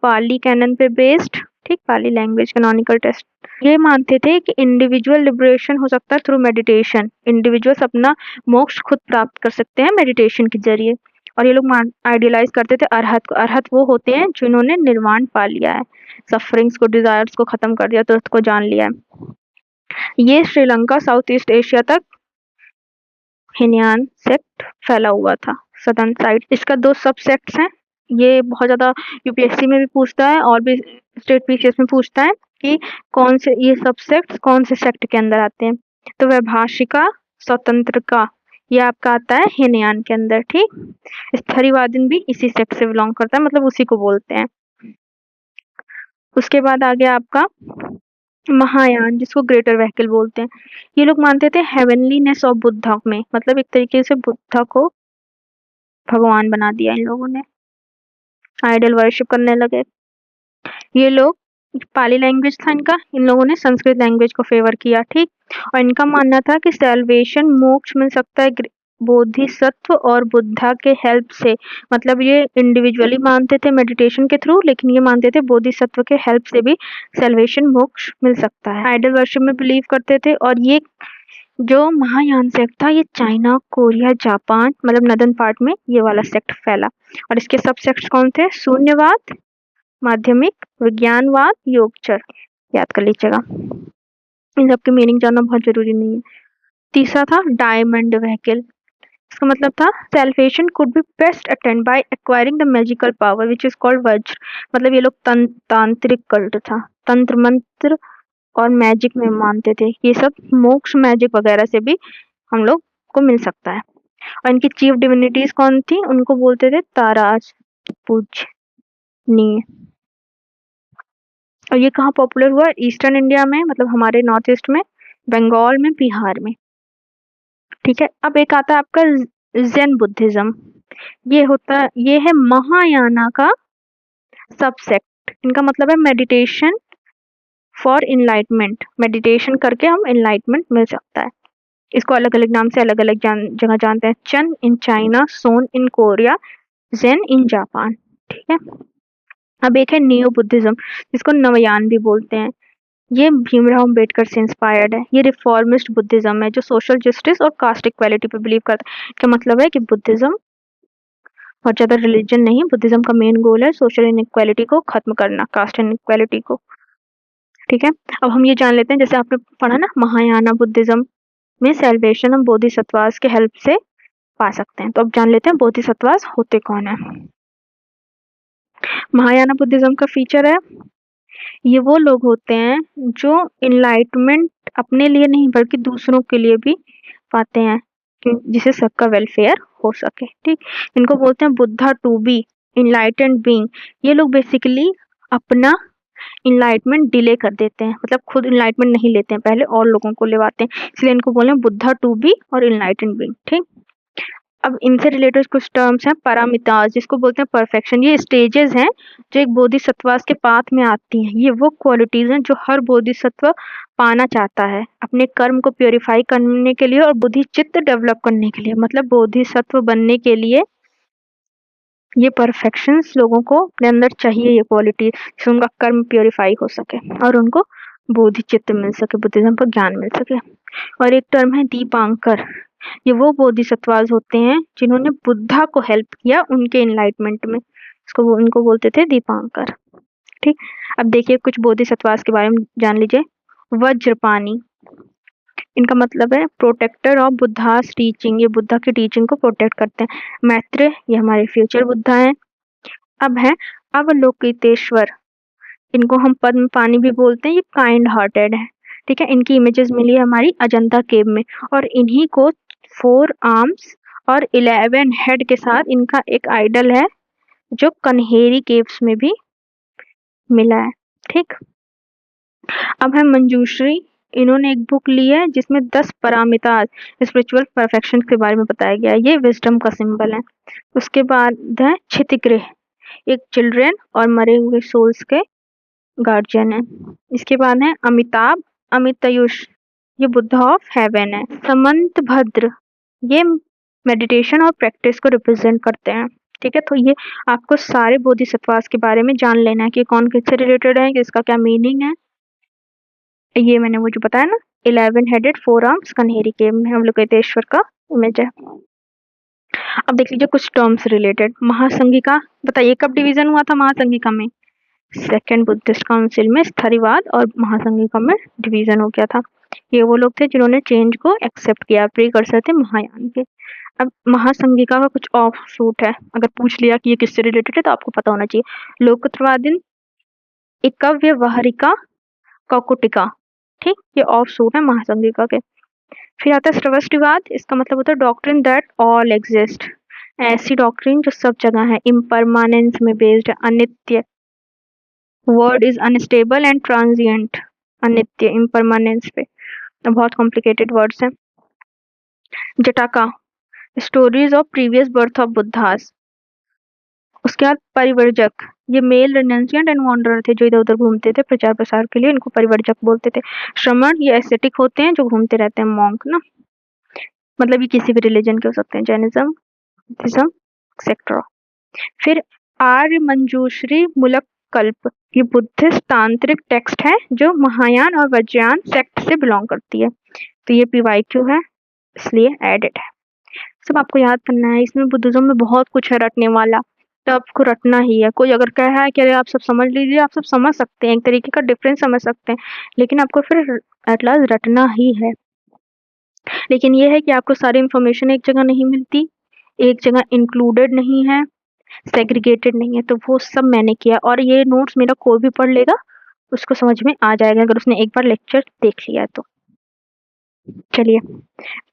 पाली कैनन पे बेस्ड। ठीक? पाली लैंग्वेज कैनोनिकल टेक्स्ट। ये मानते थे कि इंडिविजुअल लिबरेशन हो सकता है थ्रू मेडिटेशन, इंडिविजुअल्स अपना मोक्ष खुद प्राप्त कर सकते हैं मेडिटेशन के जरिए। और ये लोग आइडियलाइज करते थे अरहत को। अरहत वो होते हैं जिन्होंने निर्वाण पा लिया है, सफरिंग्स को, डिजायर्स को खत्म कर दिया, तुरंत को जान लिया है। ये श्रीलंका, साउथ ईस्ट एशिया तक हिनयान सेक्ट फैला हुआ था, सदर्न साइड। इसका 2 सब सेक्ट्स हैं। ये बहुत ज्यादा यूपीएससी में भी पूछता है और भी स्टेट पीसीएस में पूछता है कि कौन से ये सब सेक्ट्स कौन से सेक्ट के अंदर आते हैं। तो वैभाषिका स्वतंत्र का ये आपका आता है हिनयान के अंदर, ठीक। स्थरीवादन भी इसी सेक्ट से बिलोंग करता है, मतलब उसी को बोलते हैं। उसके बाद आ गया आपका महायान, जिसको ग्रेटर व्हीकल बोलते हैं। ये लोग मानते थे हेवनलीनेस ऑफ बुद्धा में, मतलब एक तरीके से बुद्धा को भगवान बना दिया इन लोगों ने, आइडल वर्शिप करने लगे। ये लोग, पाली लैंग्वेज था इनका, इन लोगों ने संस्कृत लैंग्वेज को फेवर किया, ठीक। और इनका मानना था कि सैल्वेशन, मोक्ष मिल सकता है बोधिसत्व और बुद्धा के हेल्प से। मतलब ये इंडिविजुअली मानते थे मेडिटेशन के थ्रू, लेकिन ये मानते थे बोधिसत्व के हेल्प से भी सैल्वेशन, मोक्ष मिल सकता है। आइडल वर्शिप में बिलीव करते थे। और ये जो महायान सेक्ट था, ये चाइना, कोरिया, जापान, मतलब नदर्न पार्ट में ये वाला सेक्ट फैला। और इसके सब सेक्ट्स कौन थे? शून्यवाद, माध्यमिक, विज्ञानवाद, योगचर। याद कर लीजिएगा, इन सब की मीनिंग जानना बहुत जरूरी नहीं है। तीसरा था डायमंड व्हीकल। इसका मतलब था salvation could be best attained by acquiring the magical power which is called vajra. मतलब ये लोग तांत्रिक कल्ट था, तंत्र मंत्र और मैजिक में मानते थे। ये सब मोक्ष, मैजिक वगैरह से भी हम लोग को मिल सकता है। और इनकी चीफ डिविनिटीज कौन थी? उनको बोलते थे ताराज पूजनीय। और ये कहाँ पॉपुलर हुआ? ईस्टर्न इंडिया में, मतलब हमारे नॉर्थ ईस्ट में, बंगाल में, बिहार में, ठीक है। अब एक आता है आपका जैन बुद्धिज्म। ये है महायाना का सबसेक्ट। इनका मतलब है मेडिटेशन फॉर इनलाइटमेंट। मेडिटेशन करके हम इनलाइटमेंट मिल सकता है। इसको अलग अलग नाम से अलग अलग जगह जानते हैं। Chan in China, Son in Korea, Zen in Japan, ठीक है। अब एक है नियो बुद्धिज्म, जिसको नवयान भी बोलते हैं। ये भीमराव अम्बेडकर से इंस्पायर्ड है। ये रिफॉर्मिस्ट बुद्धिज्म है जो सोशल जस्टिस और कास्ट इक्वालिटी पे बिलीव करता है। इसका मतलब है कि बुद्धिज्म बहुत ज्यादा रिलीजन नहीं, बुद्धिज्म का मेन गोल है सोशल इनइक्वालिटी को खत्म करना, कास्ट इनइक्वालिटी को, ठीक है। अब हम ये जान लेते हैं, जैसे आपने पढ़ा ना, महायाना बुद्धिज्म में सैल्वेशन हम बोधिसत्वास के हेल्प से पा सकते हैं। तो अब जान लेते हैं बोधिसत्वास होते कौन है। महायाना बुद्धिज्म का फीचर है, ये वो लोग होते हैं जो इनलाइटमेंट अपने लिए नहीं बल्कि दूसरों के लिए भी पाते हैं, जिससे सबका वेलफेयर हो सके, ठीक। इनको बोलते हैं Buddha to be enlightened being. ये लोग बेसिकली अपना इनलाइटमेंट डिले कर देते हैं, मतलब खुद इनलाइटमेंट नहीं लेते हैं, पहले और लोगों को लेवाते हैं, इसलिए इनको बोले बुद्धा टू बी और इनलाइटेंड बीइंग, ठीक। अब इनसे रिलेटेड कुछ टर्म्स हैं। पारामितास, जिसको बोलते हैं परफेक्शन। ये स्टेजेस हैं जो एक बोधिसत्वास के पाथ में आती हैं। ये वो क्वालिटीज हैं जो हर बोधिसत्व पाना चाहता है अपने कर्म को प्योरीफाई करने के लिए और बुद्धि चित्त डेवलप करने के लिए। मतलब बोधिसत्व बनने के लिए ये परफेक्शंस लोगों को अपने अंदर चाहिए, ये क्वालिटी, जिससे उनका कर्म प्योरीफाई हो सके और उनको बोधि चित्त मिल सके, बुद्धिज्म पर ज्ञान मिल सके। और एक टर्म है दीपांकर। ये वो बोधिसत्वास होते हैं जिन्होंने बुद्धा को हेल्प किया उनके इनलाइटमेंट में, इसको उनको बोलते थे दीपांकर, ठीक। अब देखिए कुछ बोधिसत्वास के बारे में जान लीजिए। वज्रपाणी, इनका मतलब है प्रोटेक्टर ऑफ बुद्धास टीचिंग। ये बुद्धा की टीचिंग को प्रोटेक्ट करते हैं। मैत्रेय, ये हमारे फ्यूचर बुद्धा हैं। अब है अवलोकितेश्वर, इनको हम पद्म पानी भी बोलते हैं। ये काइंड हार्टेड है, ठीक है। इनकी इमेजेस मिली है हमारी अजंता केव में, और इन्हीं को 4 आर्म्स और 11 हेड के साथ इनका एक आइडल है जो कन्हेरी केव्स में भी मिला है, ठीक। अब है मंजूश्री, इन्होंने एक बुक ली है जिसमें 10 पारामिता स्पिरिचुअल परफेक्शन के बारे में बताया गया है। ये विजडम का सिंबल है। उसके बाद है क्षितिग्रह, एक चिल्ड्रन और मरे हुए सोल्स के गार्जियन है। इसके बाद है अमिताभ अमितयुष, ये बुद्धा ऑफ हेवन है। समंत भद्र, ये मेडिटेशन और प्रैक्टिस को रिप्रेजेंट करते हैं, ठीक है। तो ये आपको सारे बोधिसत्वास के बारे में जान लेना है कि कौन किससे रिलेटेड है, कि इसका क्या मीनिंग है। ये मैंने वो जो बताया ना, 11 हेडेड 4 आर्म्स कन्हेरी केव में अवलोकितेश्वर का इमेज है। अब देख लीजिए कुछ टर्म्स रिलेटेड। महासंघिका, बताइए कब डिवीजन हुआ था महासंघिका में? सेकेंड बुद्धिस्ट काउंसिल में स्थरीवाद और महासंघिका में डिवीजन हो गया था। ये वो लोग थे जिन्होंने चेंज को एक्सेप्ट किया, प्रीकर्सर थे महायान के। अब महासंघिका का कुछ ऑफ शूट है, अगर पूछ लिया कि ये किससे रिलेटेड है तो आपको पता होना चाहिए। लोकत्रवादीन, एकव्यवहारिका, कौकुटिका, ठीक, ये ऑफ शूट है महासंघिका के। फिर आता है श्रवष्टिवाद, इसका मतलब होता है डॉक्ट्रिन दैट ऑल एग्जिस्ट, ऐसी डॉक्ट्रिन जो सब जगह है, इम्परमानेंस में बेस्ड है, अनित्य, word is unstable and transient, अनित्य, इम्परमानेंस पे, बहुत कॉम्प्लिकेटेड वर्ड्स हैं। Jataka, stories of previous birth of Buddhas. उसके बाद परिवर्जक, ये मेल रेनेंसिएंट एंड वॉन्डरर थे जो इधर उधर घूमते थे प्रचार प्रसार के लिए, इनको परिवर्जक बोलते थे। श्रमण, ये एस्थेटिक होते हैं जो घूमते रहते हैं, मॉन्क ना, मतलब ये किसी भी रिलीजन के हो सकते हैं, जैनिज्म, बुद्धिज्म एक्सेट्रा। फिर आर्य मंजूश्री मूलक कल्प, ये बुद्धिस्ट तांत्रिक टेक्स्ट है जो महायान और वज्रयान सेक्ट से बिलोंग करती है, तो ये पीवाईक्यू है इसलिए एडेड है। सब आपको याद करना है, इसमें बुद्धिज्म में बहुत कुछ है रटने वाला, तो आपको रटना ही है। कोई अगर कहा है कि अरे आप सब समझ लीजिए, आप सब समझ सकते हैं, एक तरीके का डिफरेंस समझ सकते हैं, लेकिन आपको फिर एट लास्ट रटना ही है। लेकिन ये है कि आपको सारी इन्फॉर्मेशन एक जगह नहीं मिलती, एक जगह इंक्लूडेड नहीं है, सेग्रीगेटेड नहीं है, तो वो सब मैंने किया और ये नोट्स मेरा कोई भी पढ़ लेगा उसको समझ में आ जाएगा अगर उसने एक बार लेक्चर देख लिया तो। चलिए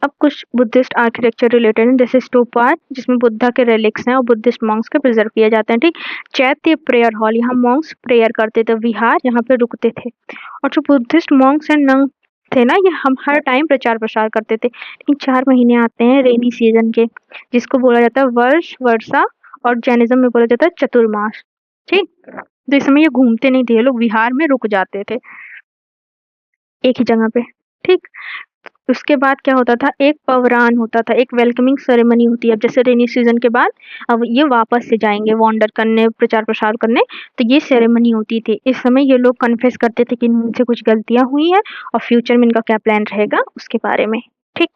अब कुछ बुद्धिस्ट आर्किटेक्चर रिलेटेड है, जैसे स्तूपा जिसमें बुद्धा के रेलिक्स हैं और बुद्धिस्ट मॉन्क्स के प्रिजर्व किए जाते हैं, ठीक। चैत्य प्रेयर हॉल, यहाँ मॉन्क्स प्रेयर करते थे, विहार यहाँ पे रुकते थे। और जो बुद्धिस्ट मॉन्क्स एंड नंग थे ना, ये हम हर टाइम प्रचार प्रसार करते थे, लेकिन 4 महीने आते हैं रेनी सीजन के, जिसको बोला जाता है वर्ष, वर्षा, और जैनिज्म में बोला जाता है चतुर्मास, ठीक। तो इस समय ये घूमते नहीं थे, ये लोग विहार में रुक जाते थे एक ही जगह पे, ठीक। उसके बाद क्या होता था, एक पवरान होता था, एक वेलकमिंग सेरेमनी होती है। अब जैसे रेनी सीजन के बाद अब ये वापस से जाएंगे वॉन्डर करने, प्रचार प्रसार करने, तो ये सेरेमनी होती थी। इस समय ये लोग कन्फेस करते थे कि इनसे कुछ गलतियां हुई हैं और फ्यूचर में इनका क्या प्लान रहेगा उसके बारे में, ठीक।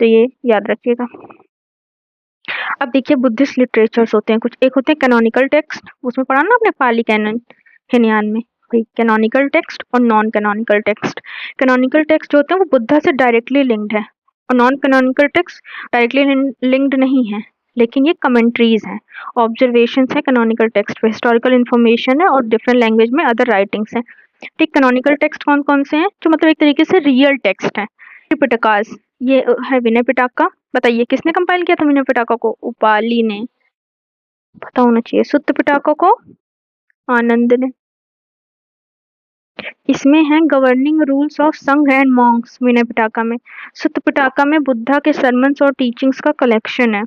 तो ये याद रखिएगा। अब देखिए बुद्धिस्ट लिटरेचर्स होते हैं कुछ, एक होते हैं कैनोनिकल टेक्स्ट, उसमें पढ़ा ना आपने पाली कैनन हिनयान में, कैनोनिकल टेक्स्ट और non canonical text. Canonical text जो होते हैं वो बुद्धा से डायरेक्टली लिंक्ड है, और non canonical text directly linked नहीं है, लेकिन ये कमेंट्रीज हैं, ऑब्जर्वेशंस है कैनोनिकल टेक्स्ट पे, हिस्टोरिकल इन्फॉर्मेशन है और डिफरेंट लैंग्वेज में अदर राइटिंग्स हैं, ठीक। कैनोनिकल टेक्स्ट कौन कौन से हैं, जो मतलब एक तरीके से रियल टेक्स्ट हैं। पिटकास, ये है विनय पिटका, बताइए किसने कंपाइल किया था विनय पिटका को? उपाली ने, पता होना चाहिए। सुत्त पिटका को आनंद ने। इसमें है गवर्निंग रूल्स ऑफ संघ एंड मॉन्क्स विनय पिटका में। सुत्त पिटका में बुद्धा के सरमन्स और टीचिंग्स का कलेक्शन है,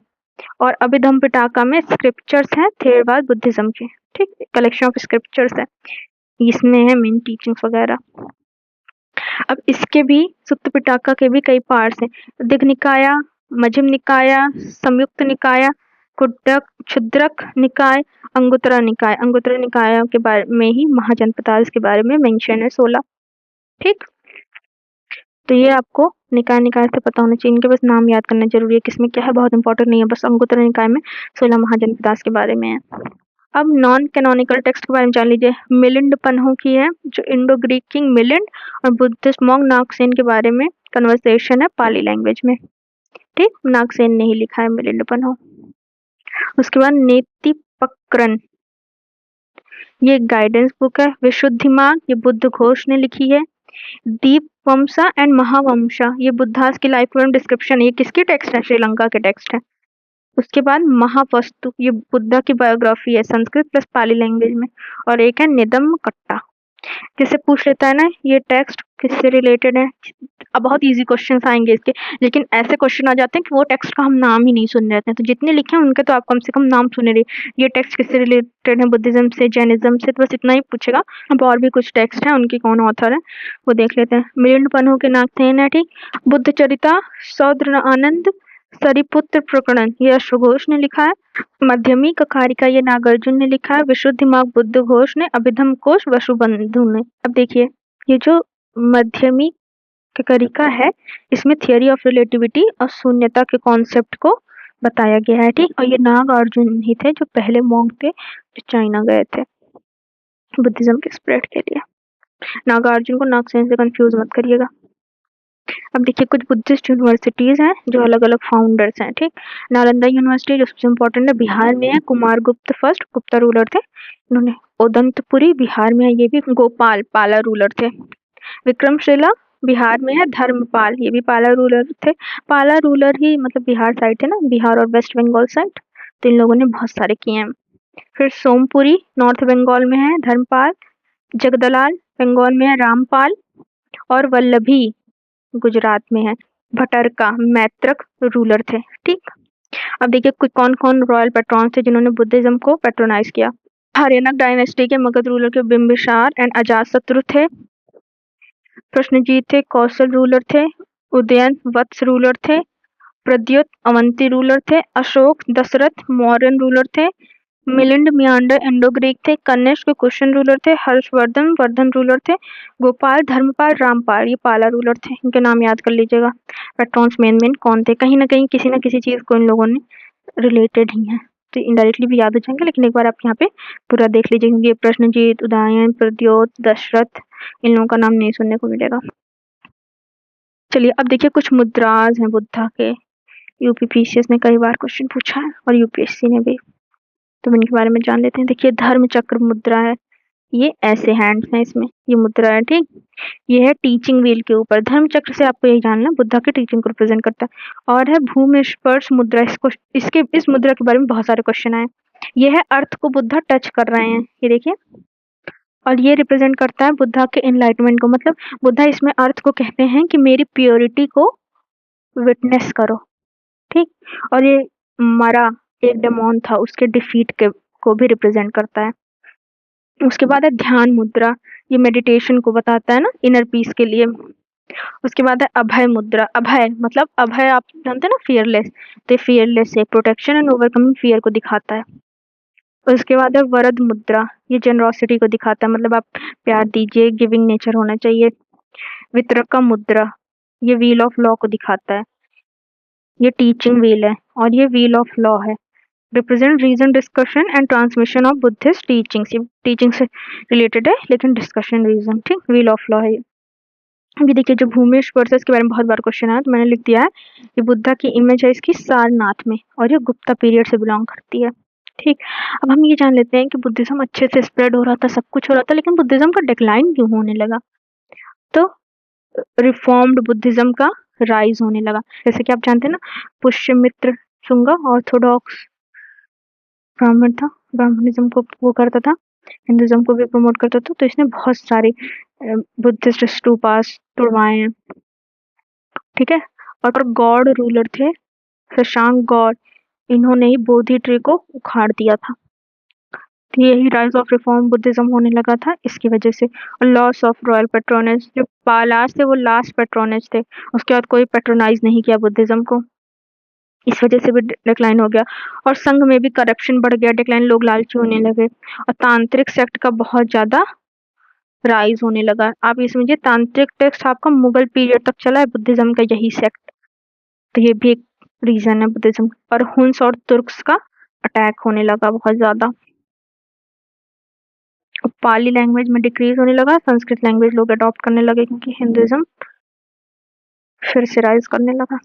और अभिधम पिटका में स्क्रिप्चर्स हैं थेरवाद बुद्धिज्म के, ठीक, कलेक्शन ऑफ स्क्रिप्चर्स है, इसमें है मेन टीचिंग्स वगैरह। अब इसके भी सुत्त पिटका के भी कई पार्ट्स हैं, दिग्घ निकाया, मध्यम निकाया, संयुक्त निकाया, कुड्डक, क्षुद्रक निकाय, अंगुत्तरा निकाय। अंगुत्तरा निकाय के बारे में ही महाजनपदास के बारे में मेंशन है 16, ठीक। तो ये आपको निकाय निकाय से पता होना चाहिए, इनके बस नाम याद करना जरूरी है, किसमें क्या है बहुत इंपॉर्टेंट नहीं है, बस अंगुत्तरा निकाय में 16 महाजनपदास के बारे में है। अब नॉन कैनोनिकल टेक्स्ट के बारे में जान लीजिए। मिलिंड पन्हो की है, जो इंडो ग्रीक किंग मिलिंड और बुद्धिस्ट मॉन्क नागसेन के बारे में कन्वर्सेशन है पाली लैंग्वेज में, ठीक। नागसेन ने ही लिखा है मिलिंड पन्हो। उसके बाद नेतिपक्रन, ये गाइडेंस बुक है। विशुद्धिमार्ग, ये बुद्ध घोष ने लिखी है। दीप वंशा एंड महावंशा, ये बुद्धास की लाइफ डिस्क्रिप्शन, ये किसकी टेक्स्ट है? श्रीलंका के टेक्स्ट है। उसके बाद महावस्तु, ये बुद्धा की बायोग्राफी है, संस्कृत प्लस पाली लैंग्वेज में। और एक है निदम कट्टा, जिससे पूछ लेता है ना ये टेक्स्ट किससे रिलेटेड है। अब बहुत इजी क्वेश्चंस आएंगे इसके, लेकिन ऐसे क्वेश्चन आ जाते हैं कि वो टेक्स्ट का हम नाम ही नहीं सुन रहे थे, तो जितने लिखे हैं उनके तो आप कम से कम नाम सुने रहे। ये टेक्स्ट किससे रिलेटेड है? बुद्धिज्म से, जैनिज्म से, तो बस इतना ही पूछेगा। अब और भी कुछ टेक्स्ट है, उनकी कौन ऑथर है वो देख लेते हैं। मिलिंद पन्हो के नागसेन है, ठीक। बुद्ध चरिता, सौद्र आनंद, सरिपुत्र प्रकरण, ये अश्वघोष ने लिखा है। मध्यमी ककारिका, ये नागार्जुन ने लिखा है। विशुद्धि मार्ग बुद्ध घोष ने। अभिधम कोश वसुबंधु ने। अब देखिए ये जो मध्यमी ककारिका है, इसमें थियरी ऑफ रिलेटिविटी और शून्यता के कॉन्सेप्ट को बताया गया है, ठीक। और ये नागार्जुन ही थे जो पहले मॉन्क थे जो चाइना गए थे बुद्धिज्म के स्प्रेड के लिए। नागार्जुन को नागसेन से कंफ्यूज मत करिएगा। अब देखिए कुछ बुद्धिस्ट यूनिवर्सिटीज हैं जो अलग अलग फाउंडर्स हैं, ठीक। नालंदा यूनिवर्सिटी जो सबसे इम्पोर्टेंट है बिहार में है, कुमार गुप्त फर्स्ट गुप्ता रूलर थे इन्होंने। उदंतपुरी बिहार में है, ये भी गोपाल पाला रूलर थे। विक्रमशिला बिहार में है, धर्मपाल ये भी पाला रूलर थे। पाला रूलर ही मतलब बिहार साइड थे ना, बिहार और वेस्ट बंगाल साइड, तो इन लोगों ने बहुत सारे किए हैं। फिर सोमपुरी नॉर्थ बंगाल में है, धर्मपाल। जगदलाल बंगाल में है, रामपाल। और वल्लभी गुजरात में है, भटरका मैत्रक रूलर थे, ठीक। अब देखिए कुछ कौन कौन रॉयल पेट्रॉन थे जिन्होंने बुद्धिज्म को पेट्रोनाइज किया। हरियाणा डायनेस्टी के मगध रूलर के बिम्बिसार एंड अजातशत्रु थे। प्रश्नजीत थे, कौशल रूलर थे। उदयन वत्स रूलर थे। प्रद्युत अवंती रूलर थे। अशोक दशरथ मौर्यन रूलर थे। मिलिंड मियांडर इंडो ग्रीक थे। कनिष्क कुशन रूलर थे। हर्षवर्धन वर्धन रूलर थे। गोपाल धर्मपाल रामपाल ये पाला रूलर थे। इनके नाम याद कर लीजिएगा। पेट्रॉन्स मेन कौन थे, कहीं ना कहीं किसी न किसी चीज को इन लोगों ने रिलेटेड ही है, तो इनडायरेक्टली भी याद हो जाएंगे, लेकिन एक बार आप यहाँ पे पूरा देख लीजिए क्योंकि प्रश्नजीत उदयन प्रद्योत दशरथ इन लोगों का नाम नहीं सुनने को मिलेगा। चलिए अब देखिए कुछ मुद्राज हैं बुद्धा के, यूपीपीसीएस ने कई बार क्वेश्चन पूछा है और यूपीएससी ने भी, तो इनके बारे में जान लेते हैं। देखिए धर्म चक्र मुद्रा है, ये ऐसे हैंड्स हैं इसमें, ये मुद्रा है, ठीक। ये है टीचिंग व्हील के ऊपर। धर्म चक्र से आपको यही जानना बुद्धा की टीचिंग को रिप्रेजेंट करता है। और है भूमि स्पर्श मुद्रा, इसको इसके इस मुद्रा के बारे में बहुत सारे क्वेश्चन आए। ये है अर्थ को बुद्धा टच कर रहे हैं, ये देखिए। और ये रिप्रेजेंट करता है बुद्धा के एनलाइटमेंट को, मतलब बुद्धा इसमें अर्थ को कहते हैं कि मेरी प्योरिटी को विटनेस करो, ठीक। और ये मरा एक डेमोन था उसके डिफीट के को भी रिप्रेजेंट करता है। उसके बाद है ध्यान मुद्रा, ये मेडिटेशन को बताता है ना, इनर पीस के लिए। उसके बाद है अभय मुद्रा, अभय मतलब अभय आप जानते हैं ना, फियरलेस, तो फियरलेस है, प्रोटेक्शन एंड ओवरकमिंग फियर को दिखाता है। उसके बाद है वरद मुद्रा, ये जेनरोसिटी को दिखाता है, मतलब आप प्यार दीजिए, गिविंग नेचर होना चाहिए। वितरका मुद्रा, ये व्हील ऑफ लॉ को दिखाता है, ये टीचिंग व्हील है और ये व्हील ऑफ लॉ है। Represent reason discussion and transmission of Buddhist teachings, ये टीचिंग से रिलेटेड है लेकिन डिस्कशन रीजन, ठीक। व्हील ऑफ लॉ है। अभी देखिए जो भूमेश वर्सेस के बारे में बहुत बार क्वेश्चन आया, तो मैंने लिख दिया है कि बुद्धा की इमेज है इसकी सारनाथ में और ये गुप्ता पीरियड से बिलोंग करती है, ठीक। अब हम ये जान लेते हैं कि बुद्धिज्म अच्छे से स्प्रेड हो रहा था, सब कुछ हो रहा था, लेकिन बुद्धिज्म का डिक्लाइन क्यों होने लगा। तो रिफॉर्म्ड बुद्धिज्म का राइज होने लगा। जैसे कि आप जानते हैं ना, पुष्यमित्र शुंगा ऑर्थोडॉक्स ब्राह्मण था, ब्राह्मणिज्म को वो करता था, हिंदुइज्म को भी प्रमोट करता था, तो इसने बहुत सारे बुद्धिस्ट स्तूपास तुड़वाए हैं, ठीक है। और गॉड रूलर थे शशांक गौड़, इन्होंने ही बोधि ट्री को उखाड़ दिया था, तो यही राइज ऑफ रिफॉर्म बुद्धिज्म होने लगा था इसकी वजह से। और लॉस ऑफ रॉयल पेट्रोनेज, जो पालास थे वो लास्ट पेट्रोनेज थे, उसके बाद कोई पेट्रोनाइज नहीं किया बुद्धिज्म को, इस वजह से भी डिक्लाइन हो गया। और संघ में भी करप्शन बढ़ गया, डिक्लाइन, लोग लालची होने लगे और तांत्रिक सेक्ट का बहुत ज्यादा राइज होने लगा। आप ये समझिए तांत्रिक टेक्स्ट आपका मुगल पीरियड तक चला है, बुद्धिज्म का यही सेक्ट, तो ये भी एक रीजन है बुद्धिज्म। और हुन्स और तुर्क्स का अटैक होने लगा बहुत ज्यादा, पाली लैंग्वेज में डिक्रीज होने लगा, संस्कृत लैंग्वेज लोग अडॉप्ट करने लगे क्योंकि हिंदुइज्म फिर से राइज करने लगा,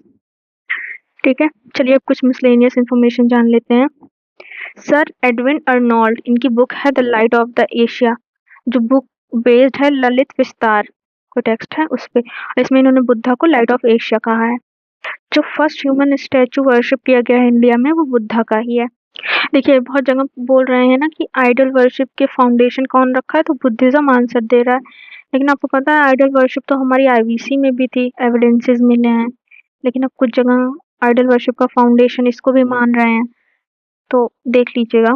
ठीक है। चलिए अब कुछ मिसलेनियस इन्फॉर्मेशन जान लेते हैं। सर एडविन अर्नोल्ड, इनकी बुक है the light of the Asia, जो बुक बेस्ड है ललित विस्तार को टेक्स्ट है उस पे, इसमें इन्होंने बुद्धा को लाइट ऑफ एशिया कहा है। जो फर्स्ट ह्यूमन स्टैचू वर्शिप किया गया है इंडिया में वो बुद्धा का ही है। देखिए बहुत जगह बोल रहे हैं ना कि आइडल वर्शिप के फाउंडेशन कौन रखा है, तो बुद्धिज्म आंसर दे रहा है, लेकिन आपको पता है आइडल वर्शिप तो हमारी आईवीसी में भी थी, एविडेंसेस मिले हैं, लेकिन अब कुछ जगह आइडल वर्शिप का फाउंडेशन इसको भी मान रहे हैं, तो देख लीजिएगा।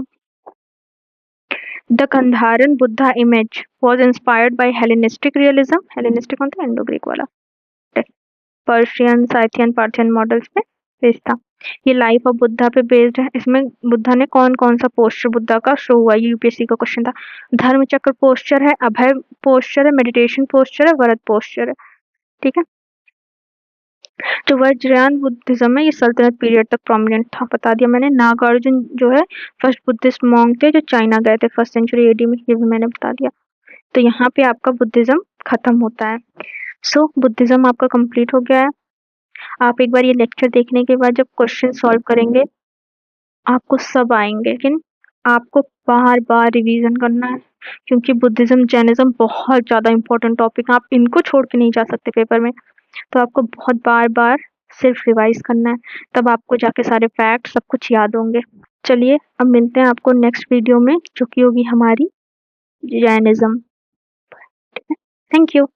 The Gandharan Buddha image was inspired by Hellenistic realism, Hellenistic कौन था, इंडो ग्रीक वाला, पर्शियन साइथियन पार्थियन मॉडल्स पे बेस्ड था। ये लाइफ ऑफ बुद्धा पे बेस्ड है, इसमें बुद्धा ने कौन कौन सा पोस्चर बुद्धा का शो हुआ, ये यूपीएससी का क्वेश्चन था। धर्म चक्र पोस्चर है, अभय पोस्चर है, मेडिटेशन पोस्चर है, वरद पोस्चर है, ठीक है। जो वज्रयान बुद्धिज्म है ये सल्तनत पीरियड तक प्रोमिनेंट था, बता दिया मैंने। नागार्जुन जो है फर्स्ट बुद्धिस्ट मॉन्क थे जो चाइना गए थे फर्स्ट सेंचुरी एडी में, ये भी मैंने बता दिया। तो यहाँ पे आपका बुद्धिज्म खत्म होता है। सो बुद्धिज्म आपका कंप्लीट हो गया है। आप एक बार ये लेक्चर देखने के बाद जब क्वेश्चन सॉल्व करेंगे आपको सब आएंगे, लेकिन आपको बार बार रिवीजन करना है, क्योंकि बुद्धिज्म जैनिज्म बहुत ज़्यादा इंपॉर्टेंट टॉपिक है, आप इनको छोड़ के नहीं जा सकते पेपर में। तो आपको बहुत बार बार सिर्फ रिवाइज करना है, तब आपको जाके सारे फैक्ट सब कुछ याद होंगे। चलिए अब मिलते हैं आपको नेक्स्ट वीडियो में, जो कि होगी हमारी जैनिज्म। Thank you.